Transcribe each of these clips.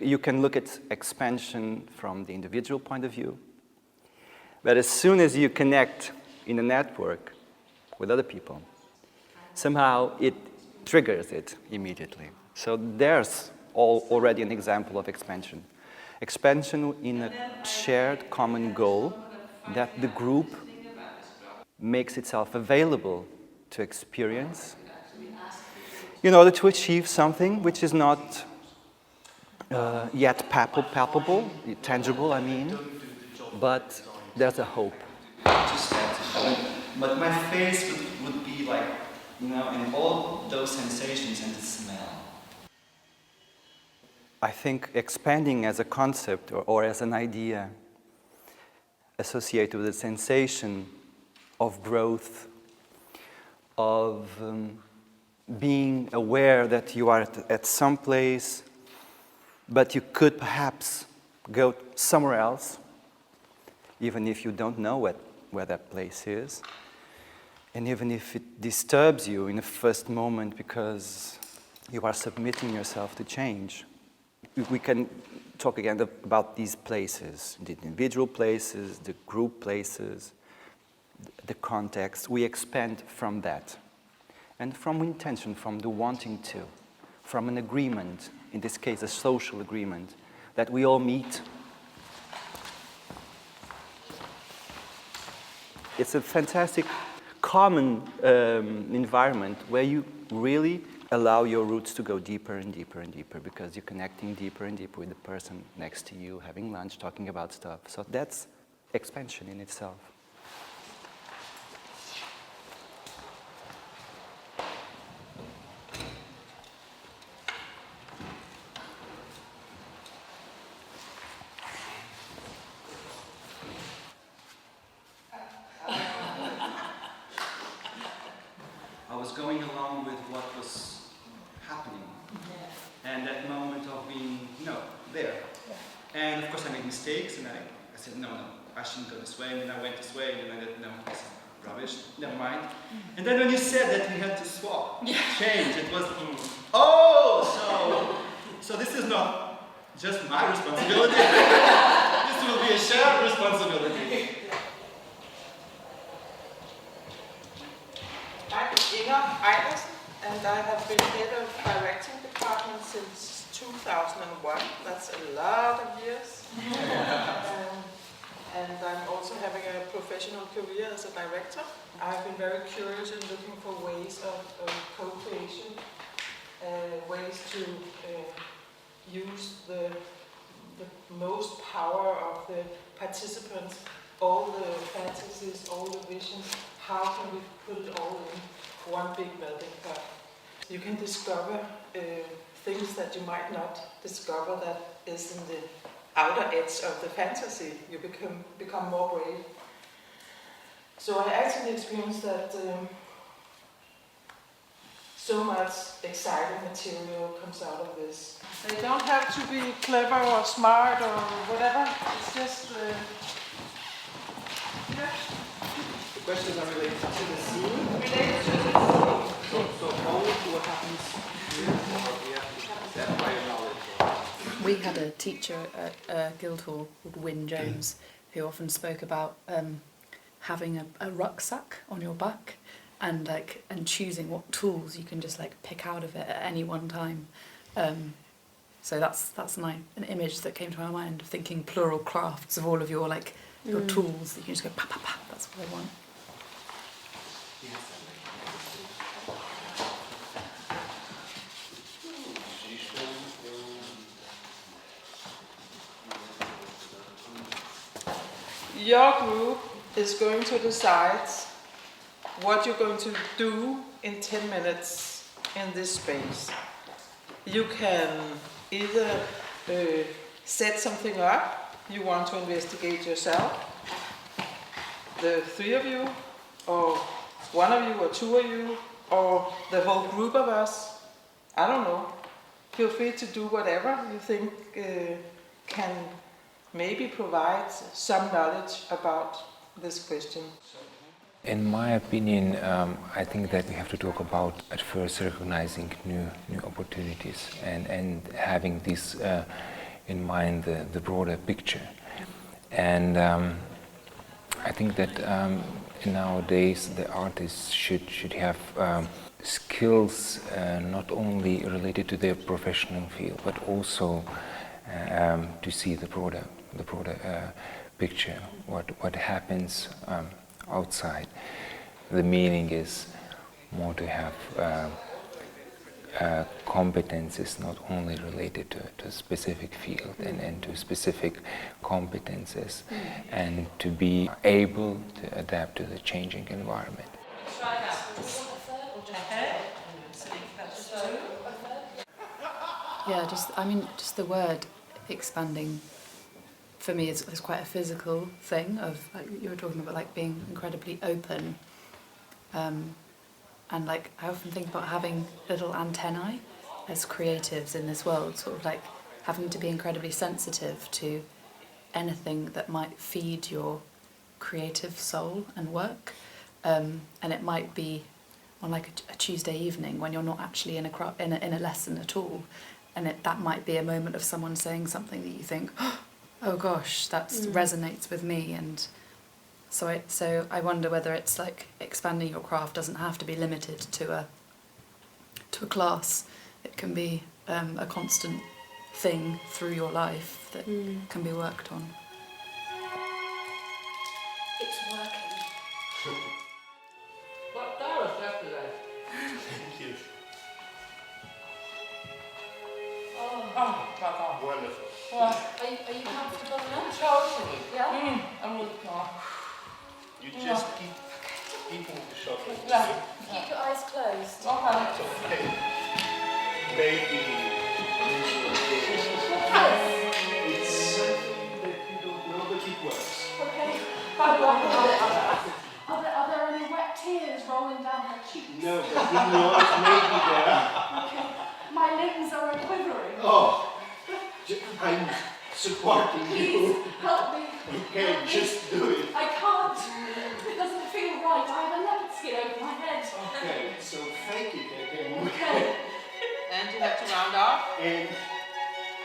You can look at expansion from the individual point of view, but as soon as you connect in a network with other people, somehow it triggers it immediately. So there's already an example of expansion. Expansion in a shared common goal that the group makes itself available to experience in order to achieve something which is not yet palpable, tangible, I mean, but there's a hope. But my face would be like, in all those sensations and the smell. I think expanding as a concept or as an idea associated with a sensation of growth, of being aware that you are at some place, but you could perhaps go somewhere else, even if you don't know where that place is, and even if it disturbs you in the first moment because you are submitting yourself to change. We can talk again about these places, the individual places, the group places, the context. We expand from that, and from intention, from the wanting to, from an agreement, in this case a social agreement, that we all meet. It's a fantastic common environment where you really allow your roots to go deeper and deeper and deeper, because you're connecting deeper and deeper with the person next to you, having lunch, talking about stuff. So that's expansion in itself. I was going along with what was happening, and that moment of being, there. And of course I made mistakes, and I said, no, I shouldn't go this way, and then I went this way, and then I said, no, this is rubbish, never mind. And then when you said that we had to swap, change, it was, so this is not just my responsibility, this will be a shared responsibility. I'm Inga, and I have been head of directing department since 2001. That's a lot of years. And I'm also having a professional career as a director. I've been very curious in looking for ways of co-creation, ways to use the most power of the participants, all the fantasies, all the visions. How can we put it all in one big melting pot? You can discover things that you might not discover that is in the outer edge of the fantasy. You become more brave. So I actually experienced that so much exciting material comes out of this. They don't have to be clever or smart or whatever. It's just The questions are related to the scene. related to the scene. So only to what happens here, or we have to set prior knowledge? We had a teacher at Guildhall called Wyn Jones who often spoke about having a rucksack on your back and choosing what tools you can just pick out of it at any one time. So that's an image that came to my mind of thinking plural crafts of all of your your tools that you can just go pa pa pa. That's what I want. Your group is going to decide what you're going to do in 10 minutes in this space. You can either set something up you want to investigate yourself, the three of you, or one of you, or two of you, or the whole group of us. I don't know. Feel free to do whatever you think can maybe provide some knowledge about this question. In my opinion, I think that we have to talk about at first recognizing new opportunities and having this in mind the broader picture. And I think that nowadays the artists should have skills not only related to their professional field, but also to see the broader picture, what happens outside. The meaning is more to have competences not only related to a specific field and to specific competences, and to be able to adapt to the changing environment. Yeah, just the word expanding for me is quite a physical thing of, like, you were talking about, like, being incredibly open. And like, I often think about having little antennae as creatives in this world, sort of like having to be incredibly sensitive to anything that might feed your creative soul and work. And it might be on like a Tuesday evening when you're not actually in a lesson at all, and that might be a moment of someone saying something that you think, oh gosh, that resonates with me. And so I wonder whether it's like expanding your craft doesn't have to be limited to a class. It can be a constant thing through your life that can be worked on. It's working. What that was yesterday. Thank you. Oh, my God. Wonderful. Well, Are you comfortable now? totally. Yeah? I'm with You just keep eating the chocolate. Yeah. Keep your eyes closed. Okay. It's okay. Maybe it's something that you don't know, but it works. Okay. Are there any wet tears rolling down her cheeks? No, but you know it may be there. Okay. My limbs are quivering. Oh, I'm supporting you. Help me. Okay, just do it. I can't. It doesn't feel right. I have a leopard skin over my head. Okay, so fake it again. Okay. And you have to round off. And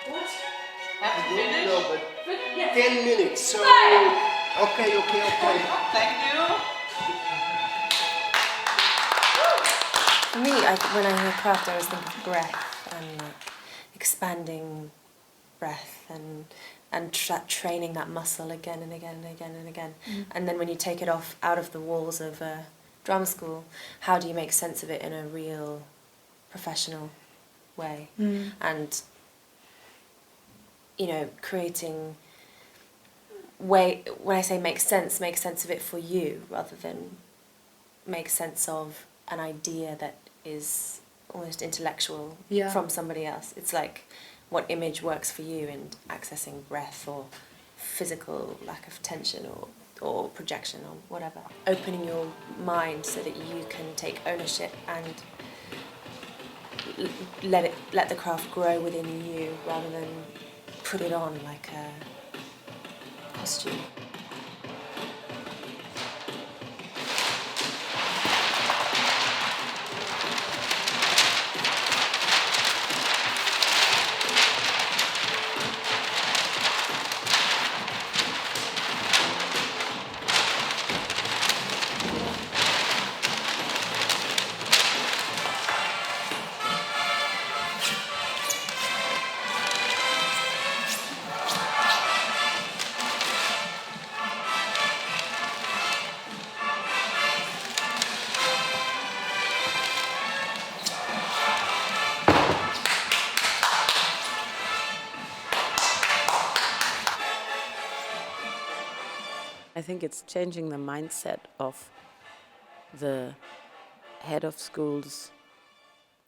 What? Have to I don't finish. know, but Yes. 10 minutes, so... Hey! Okay. Thank you. For me, when I hear craft, I always think of breath and like expanding breath and training that muscle again and again and again and again. And then when you take it out of the walls of a drama school, how do you make sense of it in a real professional way? And, you know, creating when I say make sense of it for you rather than make sense of an idea that is almost intellectual from somebody else. It's like what image works for you, and accessing breath or physical lack of tension or projection or whatever. Opening your mind so that you can take ownership and let the craft grow within you rather than put it on like a costume. I think it's changing the mindset of the head of schools,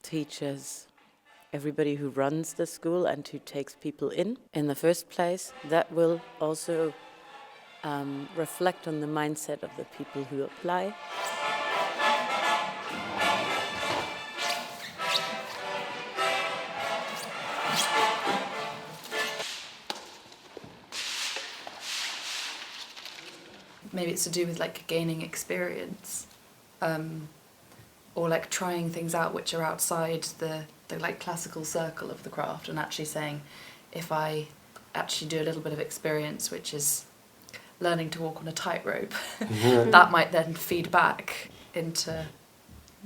teachers, everybody who runs the school and who takes people in the first place. That will also reflect on the mindset of the people who apply. Maybe it's to do with like gaining experience, or like trying things out which are outside the like classical circle of the craft, and actually saying, if I actually do a little bit of experience, which is learning to walk on a tightrope, that might then feed back into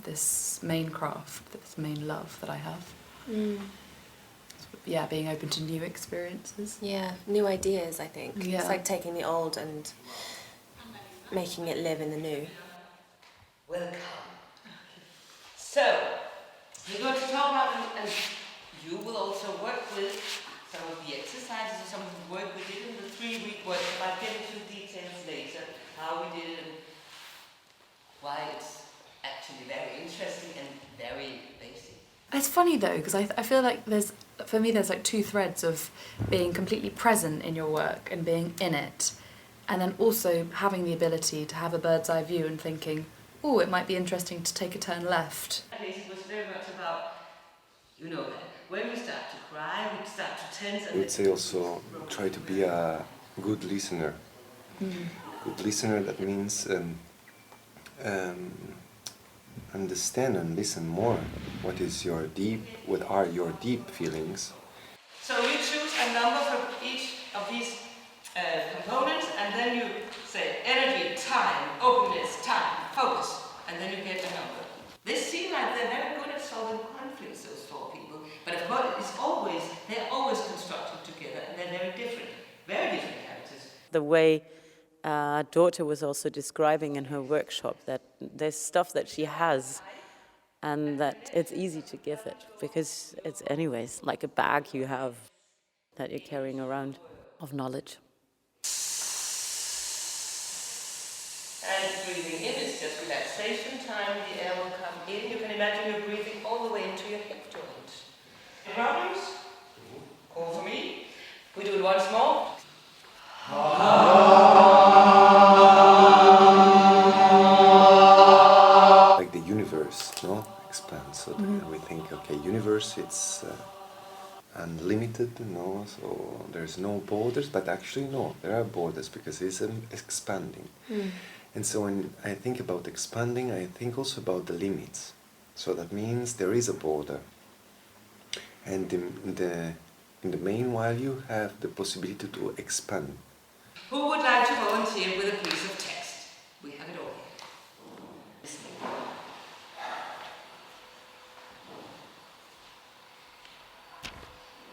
this main craft, this main love that I have. Yeah, being open to new experiences. Yeah, new ideas, I think. Yeah. It's like taking the old and making it live in the new. Welcome. So, we're going to talk about, and you will also work with some of the exercises and some of the work we did in the 3-week workshop. I'll get into details later, how we did it and why it's actually very interesting and very basic. It's funny though, because I feel like for me there's like two threads of being completely present in your work and being in it, and then also having the ability to have a bird's eye view and thinking, oh, it might be interesting to take a turn left. It was very much about, you know, that when we start to cry, we start to tense. I would say also try to be a good listener. Good listener, that means understand and listen more. What are your deep feelings? So you choose a number for each of these components, and then you say energy, time, openness, time, focus, and then you get a number. They seem like they're very good at solving conflicts, those 4 people, but of course they're always constructed together, and they're very different characters. The way daughter was also describing in her workshop, that there's stuff that she has and that it's easy to give it because it's anyways like a bag you have that you're carrying around of knowledge. And breathing in is just relaxation time. The air will come in. You can imagine you're breathing all the way into your hip joint. Problems? Call for me. We do it once more. Like the universe, no? Expands. So we think, okay, universe, it's unlimited, no? So there's no borders, but actually no, there are borders because it's expanding. And so when I think about expanding, I think also about the limits. So that means there is a border. And in the meanwhile, you have the possibility to expand. Who would like to volunteer with a piece of text? We have it all here.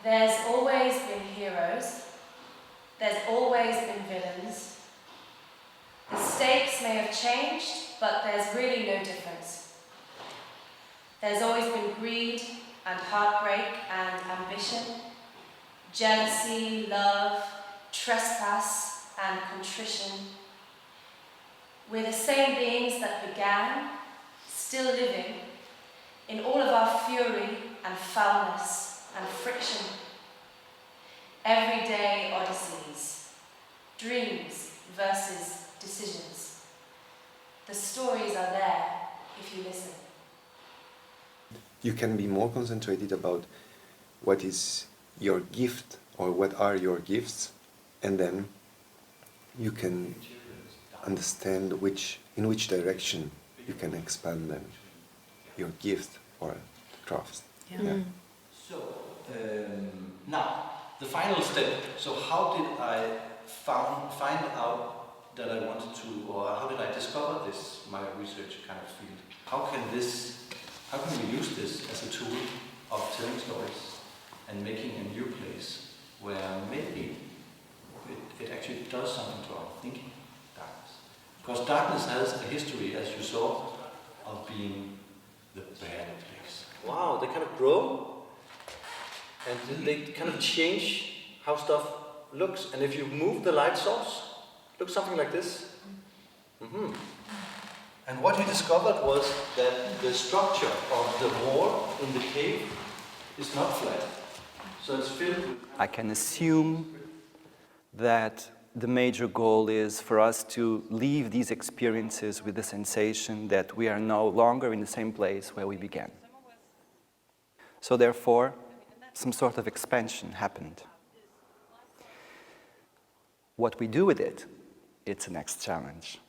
There's always been heroes. There's always been villains. The stakes may have changed, but there's really no difference. There's always been greed and heartbreak and ambition, jealousy, love, trespass and contrition. We're the same beings that began, still living, in all of our fury and foulness and friction. Everyday odysseys, dreams versus decisions. The stories are there if you listen. You can be more concentrated about what is your gift or what are your gifts, and then you can understand in which direction you can expand them, your gift or craft. Yeah. So now the final step. So how did I find out that I wanted to, or how did I discover this, my research kind of field? How can we use this as a tool of telling stories and making a new place where maybe it actually does something to our thinking, darkness. Because darkness has a history, as you saw, of being the bad place. Wow, they kind of grow and they kind of change how stuff looks. And if you move the light source, it looks something like this. And what he discovered was that the structure of the wall in the cave is not flat. So it's filled with... I can assume that the major goal is for us to leave these experiences with the sensation that we are no longer in the same place where we began. So therefore, some sort of expansion happened. What we do with it, it's the next challenge.